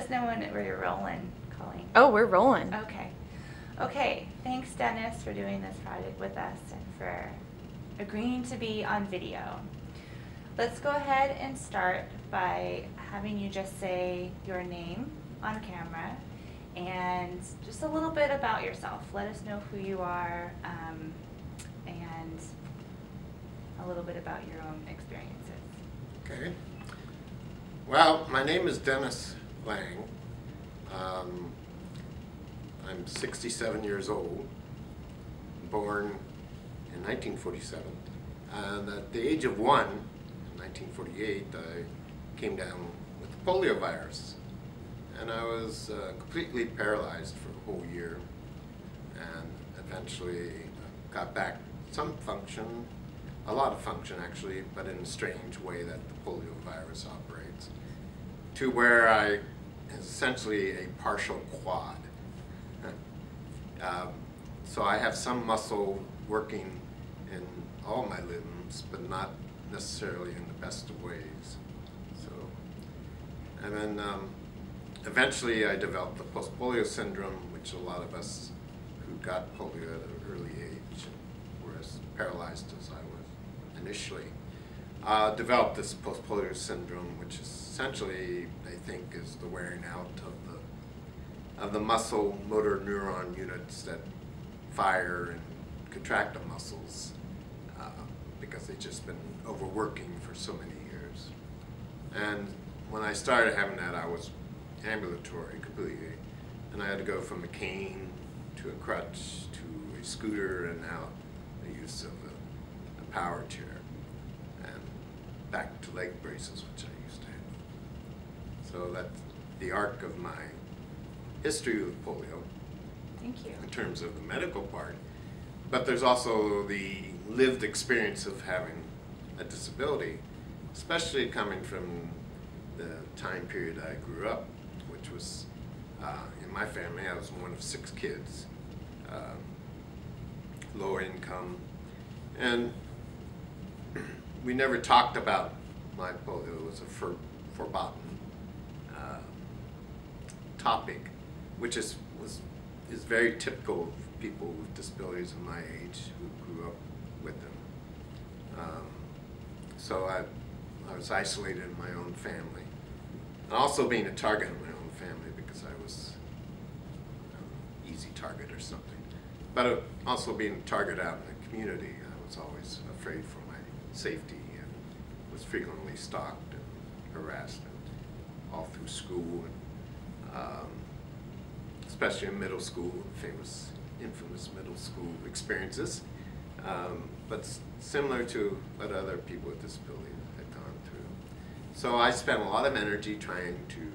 us know when we're rolling, Colleen. Oh, we're rolling. Okay. Okay, thanks Dennis for doing this project with us and for agreeing to be on video. Let's go ahead and start by having you just say your name on camera and just a little bit about yourself. Let us know who you are and a little bit about your own experiences. Okay. Well, my name is Dennis Lang. I'm 67 years old, born in 1947. And at the age of 1, in 1948, I came down with the polio virus. And I was completely paralyzed for a whole year, and eventually got back some function, a lot of function actually, but in a strange way that the polio virus operates, to where I is essentially a partial quad. So I have some muscle working in all my limbs, but not necessarily in the best of ways. So, and then eventually I developed the post-polio syndrome, which a lot of us who got polio at an early age were as paralyzed as I was initially, developed this post-polio syndrome, which essentially, I think, is the wearing out of the muscle motor neuron units that fire and contract the muscles because they've just been overworking for so many years. And when I started having that, I was ambulatory completely, and I had to go from a cane to a crutch to a scooter and now the use of a power chair, and back to leg braces, which I used to have. So that's the arc of my history with polio. Thank you. In terms of the medical part, but there's also the lived experience of having a disability, especially coming from the time period I grew up, which was, in my family, I was one of 6 kids, low income, and we never talked about my polio. It was a forgotten topic, which is very typical of people with disabilities of my age who grew up with them. So I was isolated in my own family, and also being a target in my own family because I was an easy target or something. But also being a target out in the community, I was always afraid for my safety and was frequently stalked and harassed all through school, and especially in middle school, infamous middle school experiences, but similar to what other people with disabilities had gone through. So I spent a lot of energy trying to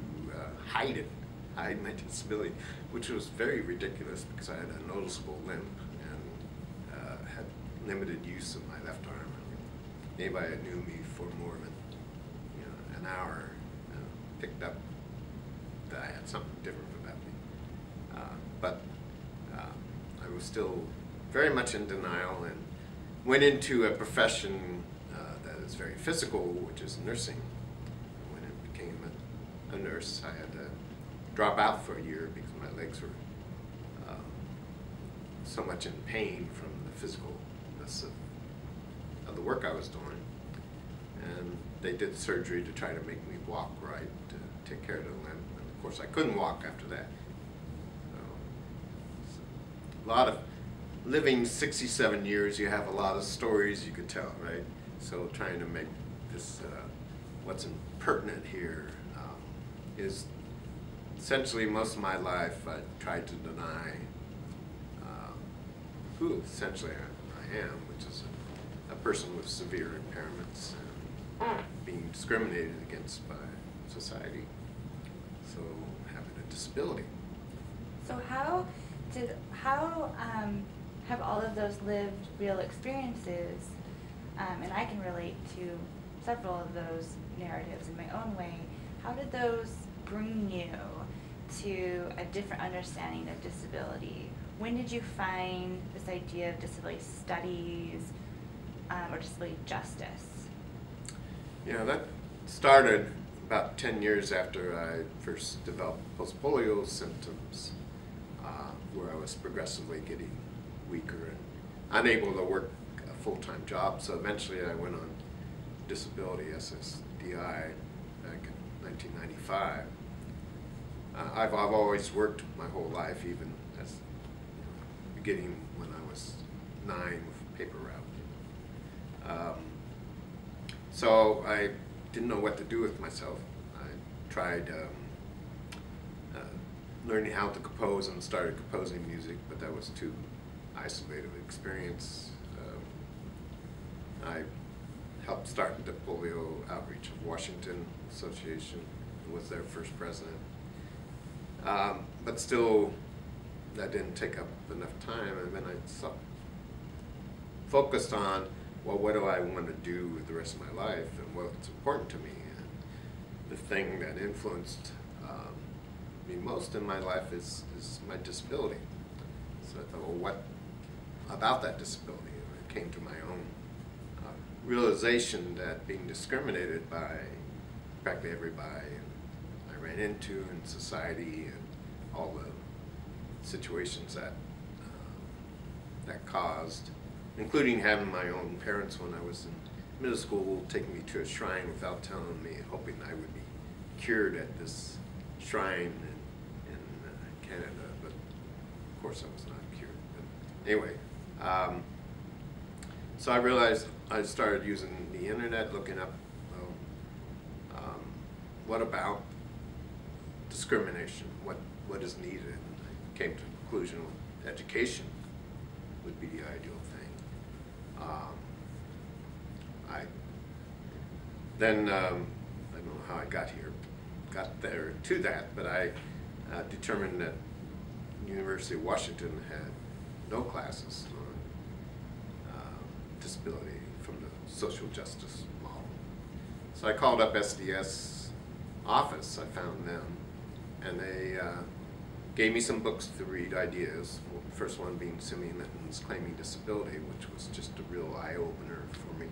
hide my disability, which was very ridiculous because I had a noticeable limp and had limited use of my left arm. I mean, anybody that knew me for more than an hour picked up that I had something different about me. But I was still very much in denial and went into a profession that is very physical, which is nursing. When I became a nurse, I had to drop out for a year because my legs were so much in pain from the physicalness of the work I was doing. And they did surgery to try to make me walk right, to take care of the limp. And of course, I couldn't walk after that. So, a lot of living 67 years, you have a lot of stories you could tell, right? So trying to make this, what's pertinent here is essentially most of my life I tried to deny who essentially I am, which is a person with severe impairments and being discriminated against by society, so having a disability. So how have all of those lived real experiences, and I can relate to several of those narratives in my own way, how did those bring you to a different understanding of disability? When did you find this idea of disability studies or disability justice? Yeah, that started about 10 years after I first developed post-polio symptoms, where I was progressively getting weaker and unable to work a full-time job. So eventually I went on disability, SSDI, back in 1995. I've always worked my whole life, even as beginning when I was 9 with paper route. So I didn't know what to do with myself. I tried learning how to compose and started composing music, but that was too isolated an experience. I helped start the Polio Outreach of Washington Association, was their first president. But still, that didn't take up enough time, and then I focused on, well, what do I want to do with the rest of my life, and what's important to me. And the thing that influenced me most in my life is my disability. So I thought, well, what about that disability? I came to my own realization that being discriminated by practically everybody I ran into in society, and all the situations that that caused, including having my own parents when I was in middle school taking me to a shrine without telling me, hoping I would be cured at this shrine in Canada, but of course I was not cured. But anyway, so I realized I started using the internet, looking up what about discrimination, what is needed, and I came to the conclusion that education would be the ideal thing. I don't know how I got there to that, but I determined that University of Washington had no classes on disability from the social justice model. So I called up SDS office, I found them, and they gave me some books to read, ideas. Well, the first one being Simeon Litton's Claiming Disability, which was just a real eye-opener for me,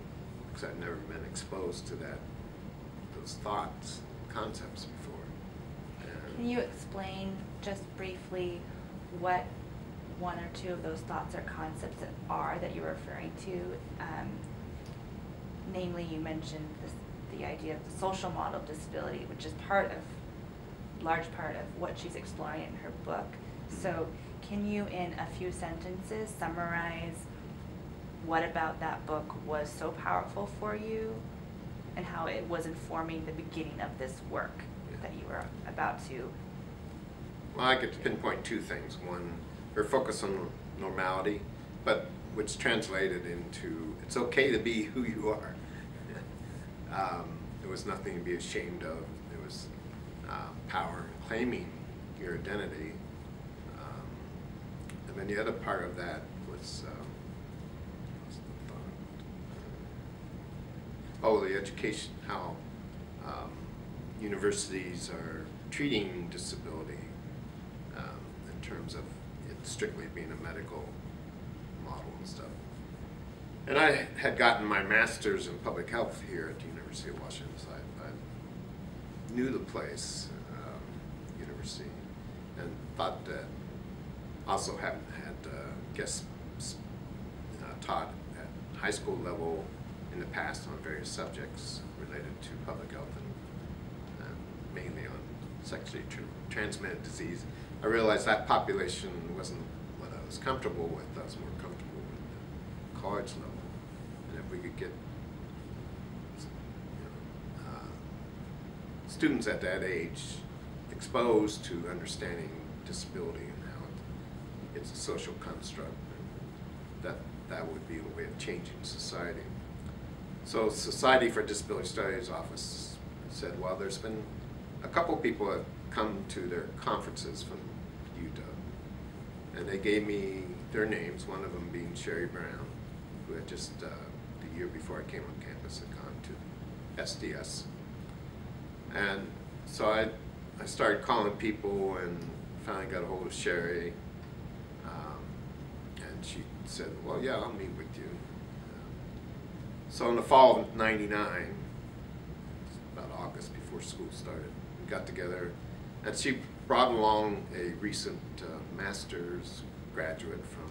because I'd never been exposed to those thoughts, concepts before. And can you explain just briefly what one or two of those thoughts or concepts that you're referring to? Namely, you mentioned the idea of the social model of disability, which is large part of what she's exploring in her book. So can you, in a few sentences, summarize what about that book was so powerful for you and how it was informing the beginning of this work that you were about to? Well, I could pinpoint two things. One, her focus on normality, but which translated into it's okay to be who you are. There was nothing to be ashamed of. There was power in claiming your identity. And then the other part of that was the education, how universities are treating disability in terms of it strictly being a medical model and stuff. And I had gotten my master's in public health here at the University of Washington, so I knew the place, university, and thought that also had guest taught at high school level in the past on various subjects related to public health and mainly on sexually transmitted disease. I realized that population wasn't what I was comfortable with. I was more comfortable with the college level. And if we could get students at that age exposed to understanding disability and how it's a social construct, that would be a way of changing society. So Society for Disability Studies office said, well, there's been a couple people that come to their conferences from UW, and they gave me their names, one of them being Sherry Brown, who had just, the year before I came on campus, had gone to SDS. And so I started calling people and finally got a hold of Sherry, and she said, well, yeah, I'll meet with you. So in the fall of '99, about August before school started. We got together, and she brought along a recent master's graduate from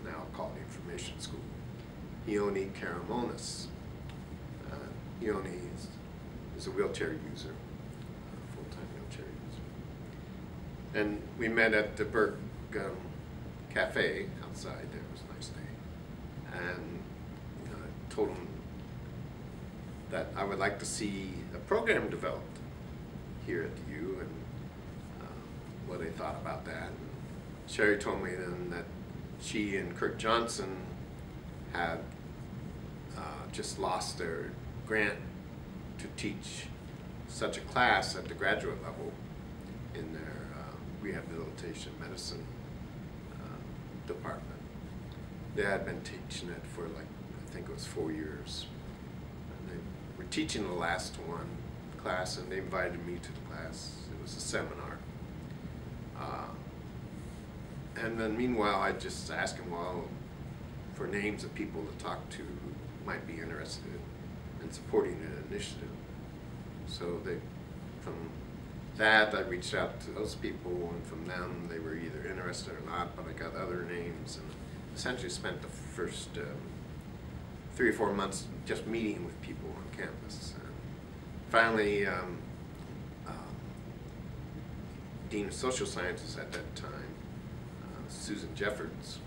the now called Information School, Ione Karamonis. Ione is a wheelchair user, full-time wheelchair user. And we met at the Burke Cafe outside there. It was a nice day. And told him that I would like to see a program developed here at the U, and what they thought about that. And Sherry told me then that she and Kurt Johnson had just lost their grant to teach such a class at the graduate level in their rehabilitation medicine department. They had been teaching it for like, I think it was 4 years. And they were teaching the last one class, and they invited me to the class. It was a seminar. And then meanwhile, I just asked him, well, for names of people to talk to who might be interested in supporting the initiative. So from that, I reached out to those people, and from them, they were either interested or not, but I got other names, and essentially spent the first 3 or 4 months just meeting with people on campus. And finally, Dean of Social Sciences at that time, Susan Jeffords,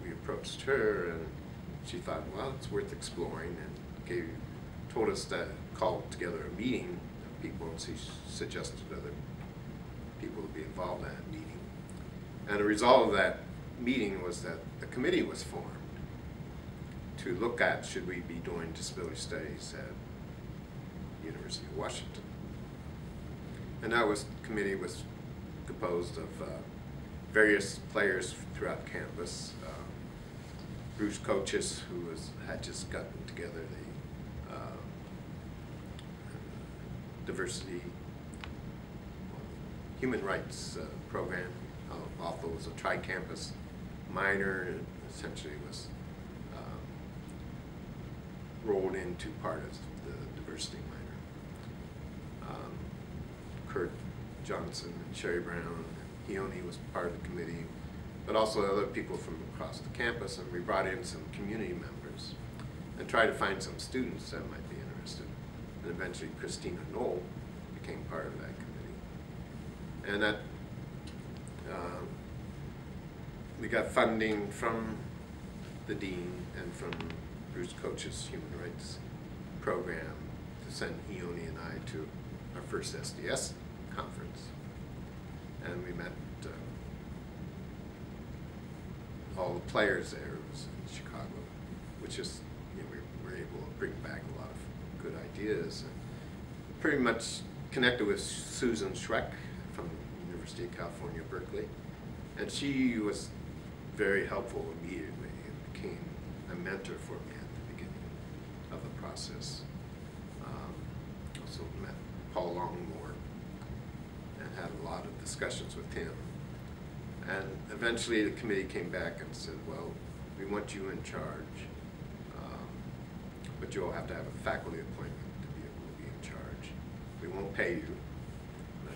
we approached her, and she thought, well, it's worth exploring, and told us to call together a meeting of people, and she suggested other people to be involved in that meeting. And the result of that meeting was that the committee was formed to look at, should we be doing disability studies at the University of Washington. And that committee was composed of various players throughout campus. Bruce Coaches, who had just gotten together the diversity human rights program. Although it was a tri-campus minor, and essentially was rolled into part of the diversity minor. Kurt Johnson and Sherry Brown, and Ione was part of the committee, but also other people from across the campus, and we brought in some community members and tried to find some students that might be interested. And eventually Christina Knoll became part of that committee. And that we got funding from the dean and from Bruce Coach's human rights program to send Ione and I to our first SDS conference. And we met all the players there. It was in Chicago, which is, we were able to bring back a lot of good ideas. And pretty much connected with Susan Schreck from the University of California, Berkeley. And she was very helpful immediately and became a mentor for me at the beginning of the process. Also met Paul Longmore and had a lot of discussions with him. And eventually the committee came back and said, well, we want you in charge, but you'll have to have a faculty appointment to be able to be in charge. We won't pay you, but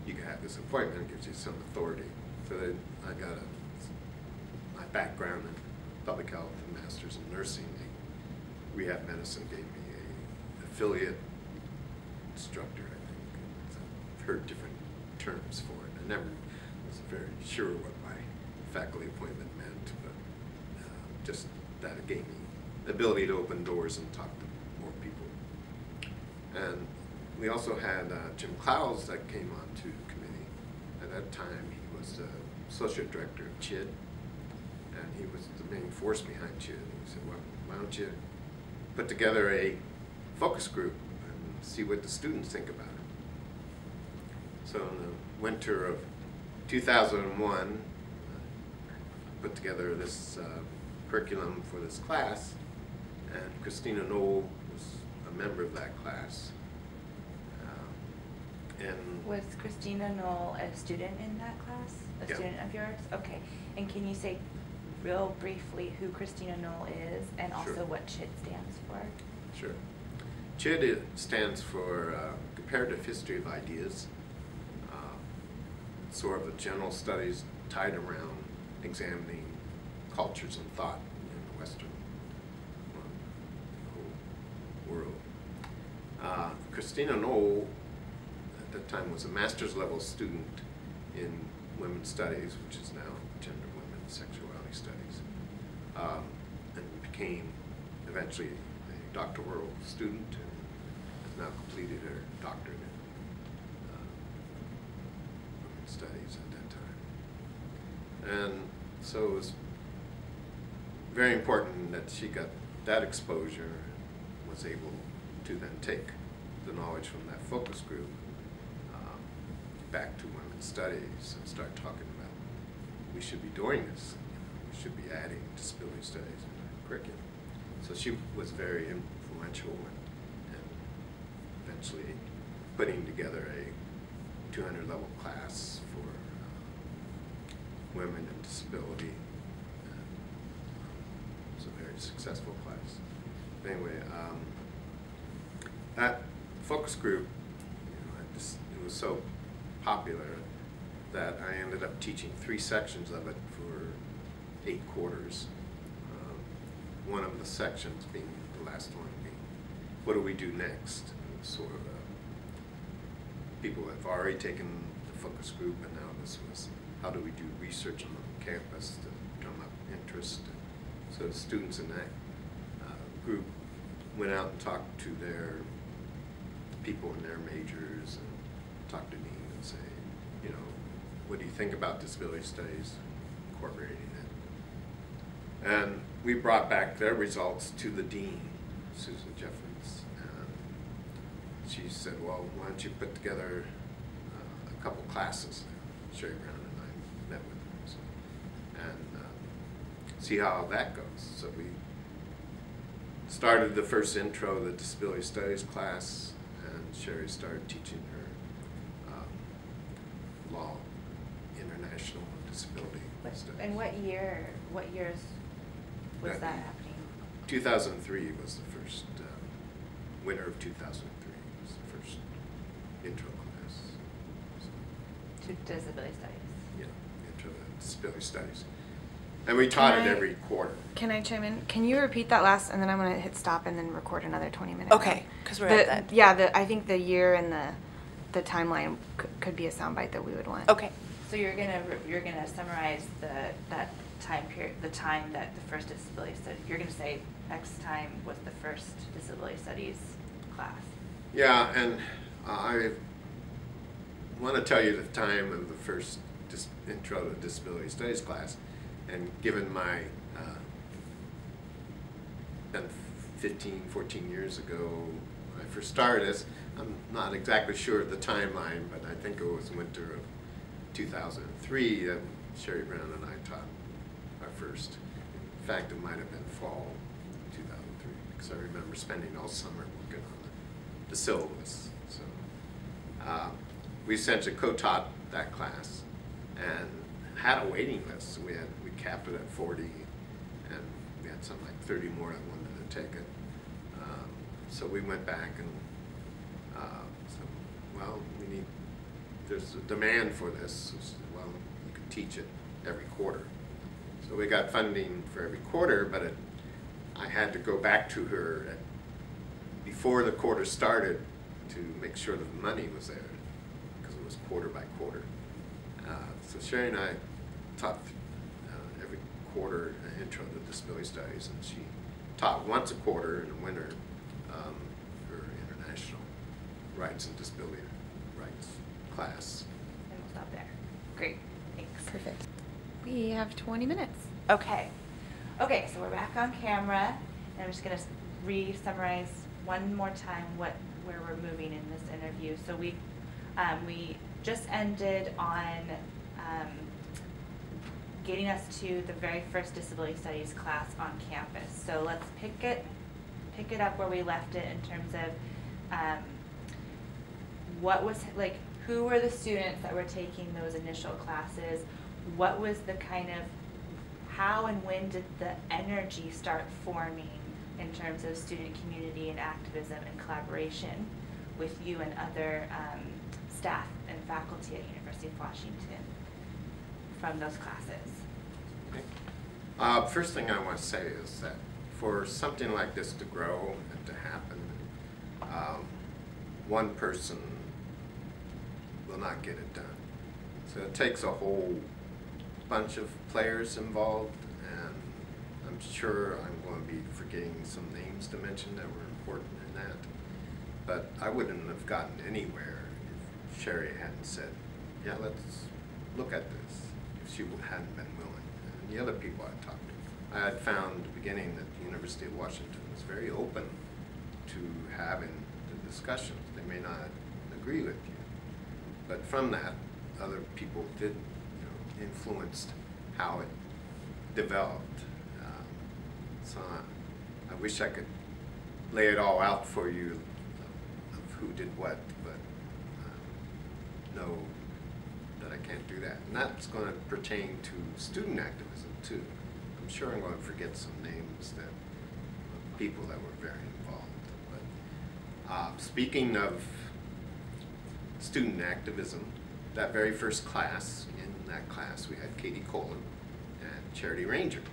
you can have this appointment. It gives you some authority. So then I got my background in public health and master's in nursing. Rehab medicine gave me an affiliate instructor, I think. I've heard different terms for it. I never was very sure what my faculty appointment meant, but just that it gave me the ability to open doors and talk to more people. And we also had Jim Clowes that came on to the committee. At that time, he was the associate director of CHID, and he was the main force behind CHID. And he said, well, why don't you put together a focus group and see what the students think about it. So in the winter of 2001, put together this curriculum for this class, and Christina Knoll was a member of that class. And was Christina Knoll a student in that class? A student of yours? Okay. And can you say real briefly who Christina Knoll is and also Sure. what CHID stands for? Sure. CHID stands for Comparative History of Ideas. Sort of a general studies tied around examining cultures and thought in the Western world. Christina Knoll, at that time, was a master's level student in women's studies, which is now gender, women's sexuality studies, and became eventually a doctoral student and has now completed her doctorate in women's studies at that time. And so it was very important that she got that exposure and was able to then take the knowledge from that focus group back to women's studies and start talking about we should be doing this. We should be adding disability studies in the curriculum. So she was very influential in eventually putting together a 200 level class for women and disability. It was a very successful class. Anyway, that focus group, it was so popular that I ended up teaching 3 sections of it for 8 quarters. One of the sections being, the last one being, what do we do next? And sort of people have already taken the focus group, and now this was, how do we do research on the campus to drum up interest? So the students in that group went out and talked to their people in their majors and talked to me and say, you know, what do you think about disability studies, incorporating it? And we brought back their results to the dean, Susan Jeffries, and she said, well, why don't you put together a couple classes? Sherry Brown and I met with her, so, and see how that goes. So we started the first intro of the disability studies class, and Sherry started teaching her law, international disability studies. And what years was that happening? 2003 was the first, winter of 2003 was the first intro class. So, To disability studies. yeah, intro to disability studies. And we taught it every quarter. Can I chime in? Can you repeat that last, and then I'm going to hit stop and then record another 20 minutes. Okay, because we're at that. Yeah, I think the year and the timeline could be a soundbite that we would want. Okay. So you're gonna summarize that time period, the time that the first disability study. You're gonna say X time was the first disability studies class. Yeah, and I want to tell you the time of the first intro to disability studies class, and given my been 15, 14 years ago when I first started this, I'm not exactly sure of the timeline, but I think it was winter of 2003 that Sherry Brown and I taught our first. In fact, it might have been fall 2003, because I remember spending all summer working on the syllabus. So we essentially co-taught that class and had a waiting list. So we capped it at 40, and we had something like 30 more that wanted to take it. So we went back and said, well, there's a demand for this. So, well, you can teach it every quarter. So we got funding for every quarter, but I had to go back to her before the quarter started to make sure that the money was there, because it was quarter by quarter. So Sherry and I taught every quarter an intro to disability studies, and she taught once a quarter in the winter her international rights and disability rights class. And we'll stop there. Great, thanks. Perfect. We have 20 minutes. Okay. Okay, so we're back on camera, and I'm just going to re-summarize one more time where we're moving in this interview. So we just ended on getting us to the very first disability studies class on campus. So let's pick it up where we left it in terms of what was, like, who were the students that were taking those initial classes? What was the kind of, how and when did the energy start forming in terms of student community and activism and collaboration with you and other staff and faculty at University of Washington from those classes? Okay. First thing I want to say is that for something like this to grow and to happen, one person will not get it done. So it takes a whole bunch of players involved, and I'm sure I'm going to be forgetting some names to mention that were important in that. But I wouldn't have gotten anywhere if Sherry hadn't said, yeah, let's look at this, if she hadn't been willing. And the other people I talked to, I had found at the beginning that the University of Washington was very open to having the discussions. They may not agree with you, but from that, other people did, influenced how it developed. So I wish I could lay it all out for you of who did what, but know that I can't do that. And that's going to pertain to student activism too. I'm sure I'm going to forget some names that people that were very involved. But speaking of student activism, that very first class, in that class we had Katie Colin and Charity Ranger.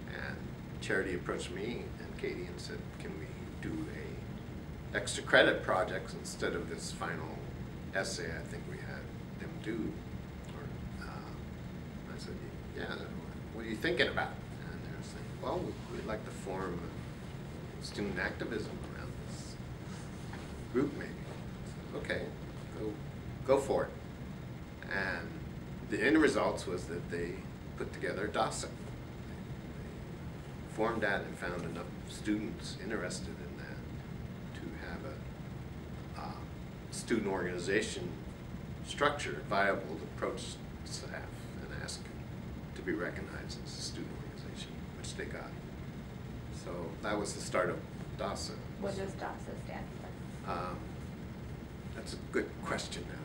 And Charity approached me and Katie and said, can we do a extra credit project instead of this final essay I think we had them do? I said, yeah, what are you thinking about? And they were saying, well, we'd like to form student activism around this group maybe. I said, okay, go for it. And the end results was that they put together DASA. They formed that and found enough students interested in that to have a student organization structure viable to approach staff and ask to be recognized as a student organization, which they got. So that was the start of DASA. What does DASA stand for? That's a good question now.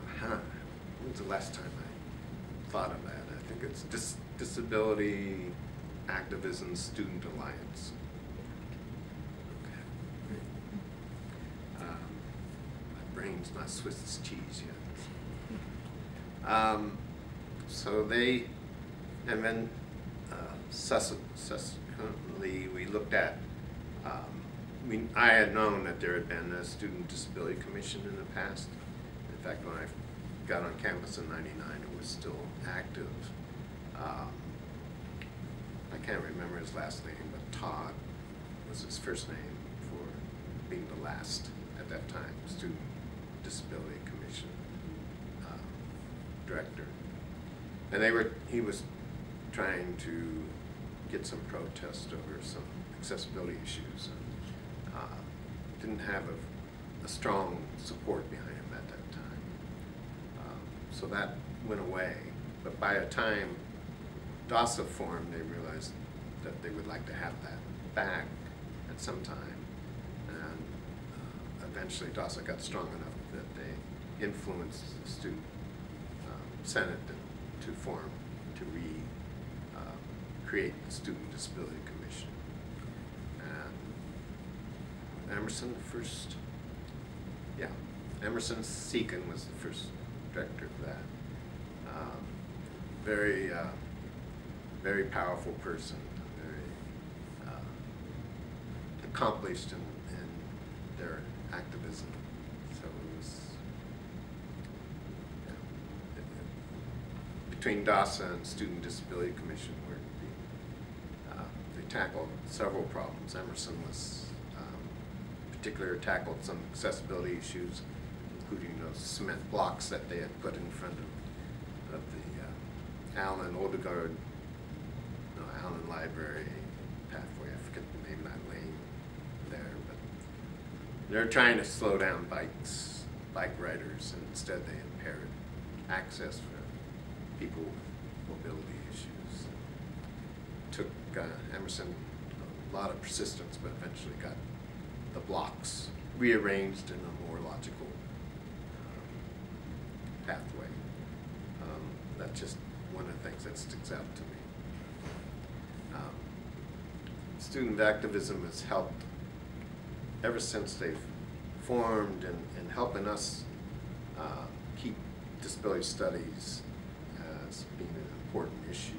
When was the last time I thought of that? I think it's Disability Activism Student Alliance. Okay. My brain's not Swiss cheese yet. So they, and then subsequently we looked at, I had known that there had been a Student Disability Commission in the past. In fact, when I got on campus in '99, it was still active. I can't remember his last name, but Todd was his first name for being the last, at that time, Student Disability Commission director. And he was trying to get some protest over some accessibility issues. Didn't have a strong support behind him at that time. So that went away. But by the time DASA formed, they realized that they would like to have that back at some time. And eventually DASA got strong enough that they influenced the student senate to create the Student Disability Commission. And Emerson Emerson Seacon was the first director of that. Very powerful person, very accomplished in their activism. So it was between DASA and Student Disability Commission, where they tackled several problems. Emerson was particularly tackled some accessibility issues, including those cement blocks that they had put in front of the Allen Library pathway. I forget the name of that lane there, but they're trying to slow down bike riders, and instead they impaired access for people with mobility issues. It took Emerson a lot of persistence, but eventually got the blocks rearranged in a more logical pathway. That's just one of the things that sticks out to me. student activism has helped ever since they've formed and helping us keep disability studies as being an important issue.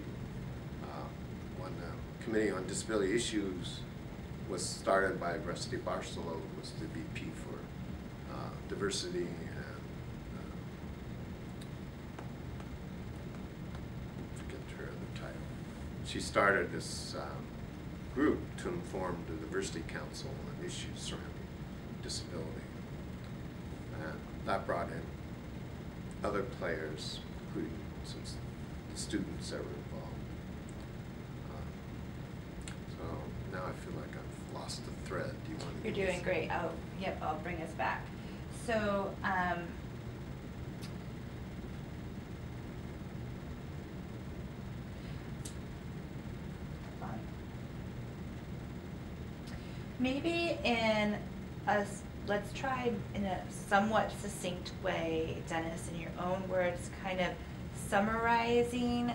When the Committee on Disability Issues was started by Rusty Barcelo, who was the VP for diversity and forget her other title. She started this group to inform the Diversity Council on issues surrounding disability. And that brought in other players, including some the students that were involved. So now I feel like I've lost the thread. Do you want to? You're doing great. Yep, I'll bring us back. So, maybe let's try in a somewhat succinct way, Dennis, in your own words, kind of summarizing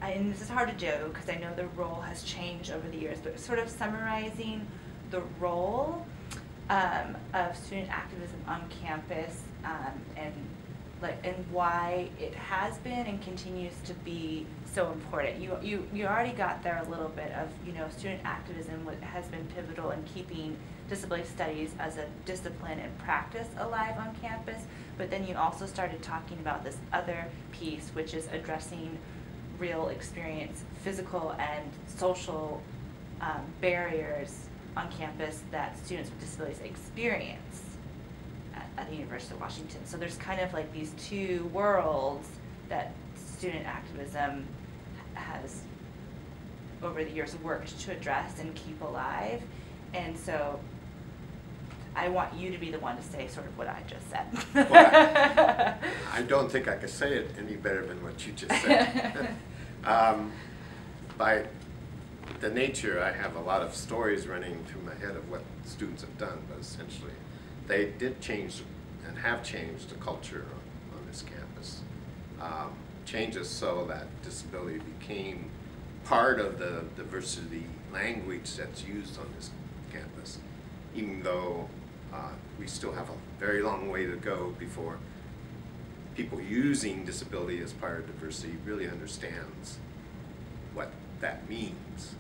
and this is hard to do because I know the role has changed over the years, but sort of summarizing the role of student activism on campus and why it has been and continues to be so important. You already got there a little bit of, student activism has been pivotal in keeping disability studies as a discipline and practice alive on campus, but then you also started talking about this other piece, which is addressing real experience, physical and social barriers on campus that students with disabilities experience at the University of Washington. So there's kind of like these two worlds that student activism has over the years worked to address and keep alive. And so I want you to be the one to say sort of what I just said. Well, I don't think I could say it any better than what you just said. By the nature, I have a lot of stories running through my head of what students have done, but essentially they did change and have changed the culture on this campus. Changes so that disability became part of the diversity language that's used on this campus, even though we still have a very long way to go before people using disability as part of diversity really understands what that means.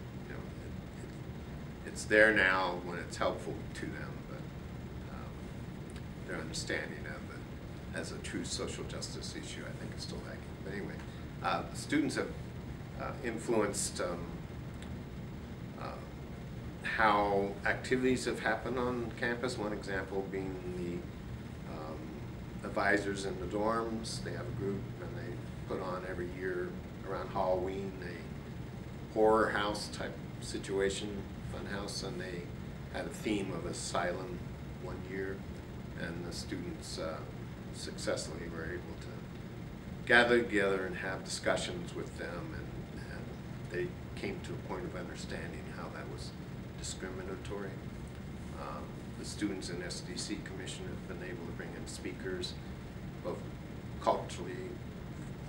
It's there now when it's helpful to them, but their understanding of it as a true social justice issue, I think, is still lacking. But anyway, students have influenced how activities have happened on campus. One example being the advisors in the dorms. They have a group and they put on every year around Halloween a horror house type situation, fun house, and they had a theme of asylum one year, and the students successfully were able to gather together and have discussions with them, and they came to a point of understanding how that was discriminatory. The students in SDC Commission have been able to bring in speakers, both culturally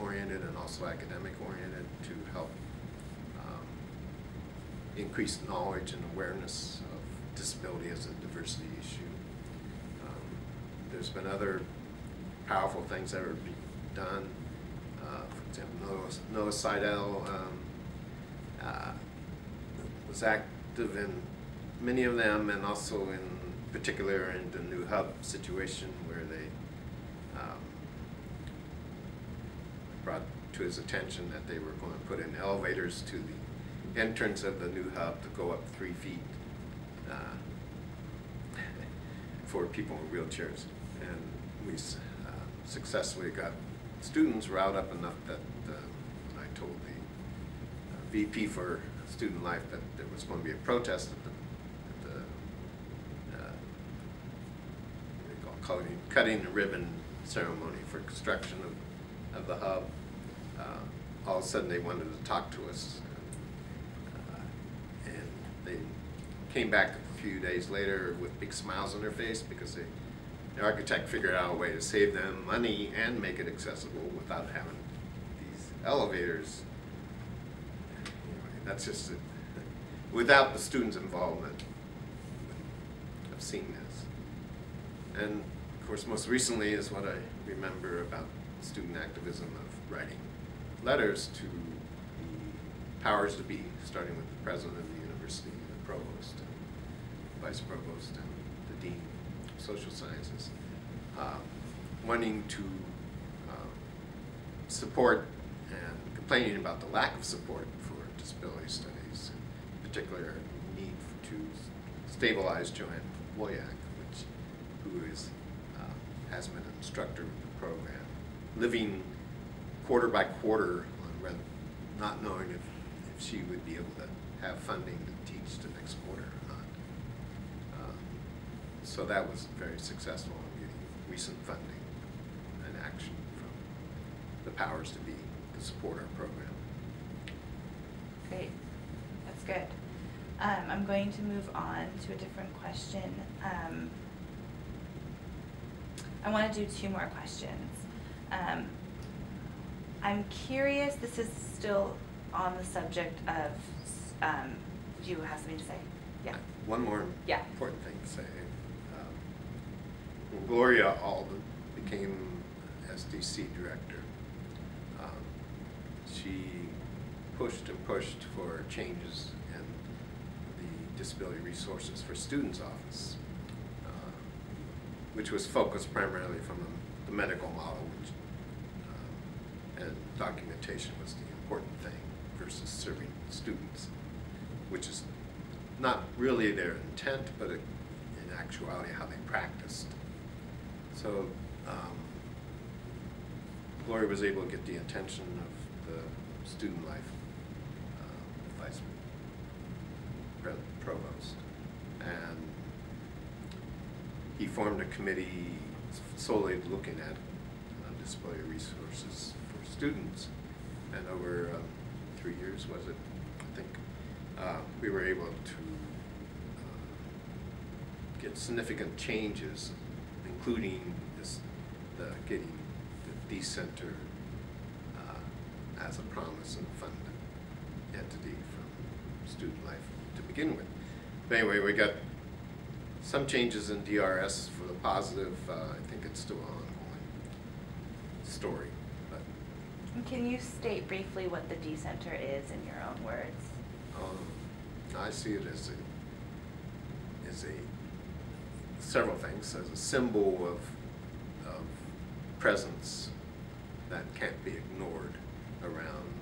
oriented and also academic oriented, to help increase knowledge and awareness of disability as a diversity issue. There's been other powerful things that are being done. For example, Noah Seidel was active in many of them, and also in particular in the new hub situation where they brought to his attention that they were going to put in elevators to the entrance of the new hub to go up 3 feet for people in wheelchairs. And we successfully got students riled up enough that I told the VP for Student Life that there was going to be a protest at the cutting the ribbon ceremony for construction of the hub. All of a sudden they wanted to talk to us, and they came back a few days later with big smiles on their face because the architect figured out a way to save them money and make it accessible without having these elevators. Anyway, that's just without the students' involvement. I've seen this. And of course, most recently is what I remember about student activism of writing letters to the powers to be, starting with the president of the university, the provost, and vice provost, and the dean of social sciences, wanting to support and complaining about the lack of support for disability studies, in particular need to stabilize Joanne Woyak, who has been an instructor of the program, living quarter by quarter on rent, not knowing if she would be able to have funding to teach the next quarter or not. So that was very successful in getting recent funding and action from the powers to be to support our program. Great, that's good. I'm going to move on to a different question. I want to do 2 more questions. I'm curious, this is still on the subject of, do you have something to say? Yeah. One more Yeah. important thing to say. When Gloria Alden became SDC director, she pushed and pushed for changes in the Disability Resources for Students office, which was focused primarily from the medical model, which, and documentation was the important thing versus serving students, which is not really their intent, but in actuality how they practiced. So Gloria was able to get the attention of the student life vice provost, and he formed a committee solely looking at disability resources for students, and over 3 years, was it, I think, we were able to get significant changes, including getting the D-Center as a promise and funded entity from student life to begin with. But anyway, we got some changes in DRS for the positive. I think it's still an ongoing story. But Can you state briefly what the D-Center is in your own words? I see it as several things, as a symbol of presence that can't be ignored around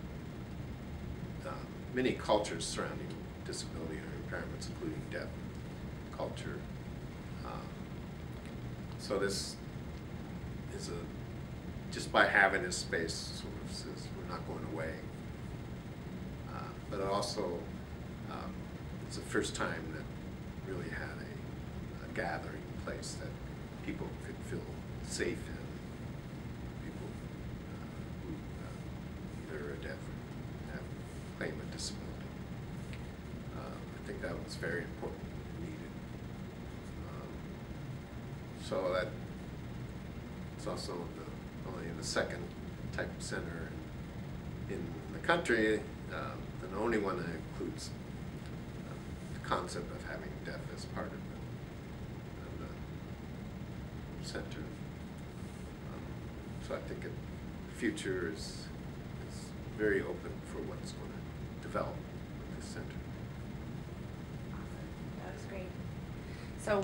many cultures surrounding disability or impairments, including deaf culture. So this is just by having this space sort of says we're not going away. But it also, it's the first time that really had a gathering place that people could feel safe in. People who either are deaf or have claim a disability. I think that was very important and needed. So that it's also only the second type center in the country, and the only one that includes the concept of having deaf as part of the center. So I think the future is very open for what's going to develop with this center. That was great. So